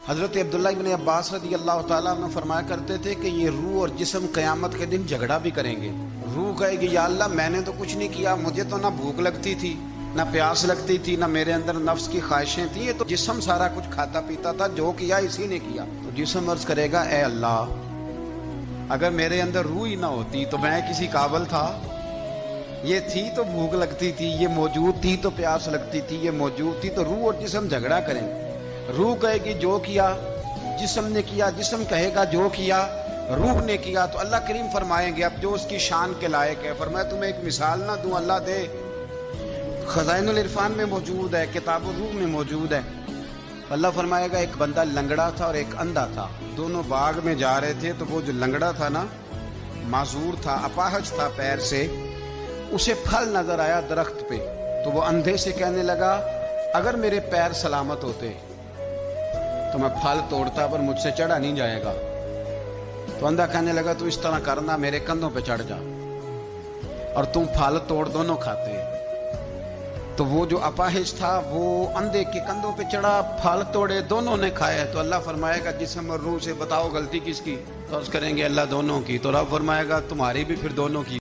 حضرت عبداللہ ابن عباس رضی اللہ تعالیٰ عنہ فرمایا کرتے تھے کہ یہ روح اور جسم قیامت کے دن جھگڑا بھی کریں گے۔ روح کہے گی یا اللہ میں نے تو کچھ نہیں کیا، مجھے تو نہ بھوک لگتی تھی نہ پیاس لگتی تھی نہ میرے اندر نفس کی خواہشیں تھیں، یہ تو جسم سارا کچھ کھاتا پیتا تھا، جو کیا اسی نے کیا۔ تو جسم عرض کرے گا اے اللہ اگر میرے اندر روح ہی نہ ہوتی تو میں کسی قابل تھا؟ یہ تھی تو بھوک لگتی تھی، یہ موجود تھی تو پیاس لگتی تھی، یہ موجود تھی تو روح اور جسم جھگڑا کریں۔ روح کہے گی جو کیا جسم نے کیا، جسم کہے گا جو کیا روح نے کیا۔ تو اللہ کریم فرمائیں گے اب جو اس کی شان کے لائق ہے، فرمایا تمہیں ایک مثال نہ دوں؟ اللہ دے، خزائن العرفان میں موجود ہے، کتاب الروح میں موجود ہے۔ اللہ فرمائے گا ایک بندہ لنگڑا تھا اور ایک اندھا تھا، دونوں باغ میں جا رہے تھے، تو وہ جو لنگڑا تھا نا، معذور تھا، اپاہج تھا پیر سے، اسے پھل نظر آیا درخت پہ، تو وہ اندھے سے کہنے لگا اگر میرے پیر سلامت ہوتے تو میں پھل توڑتا پر مجھ سے چڑھا نہیں جائے گا۔ تو اندھا کہنے لگا تو اس طرح کرنا، میرے کندھوں پہ چڑھ جا اور تم پھل توڑ، دونوں کھاتے ہیں۔ تو وہ جو اپاہج تھا وہ اندھے کے کندھوں پہ چڑھا، پھل توڑے، دونوں نے کھائے۔ تو اللہ فرمائے گا جسم اور روح سے بتاؤ غلطی کس کی؟ تو اس کریں گے اللہ دونوں کی۔ تو رب فرمائے گا تمہاری بھی پھر دونوں کی۔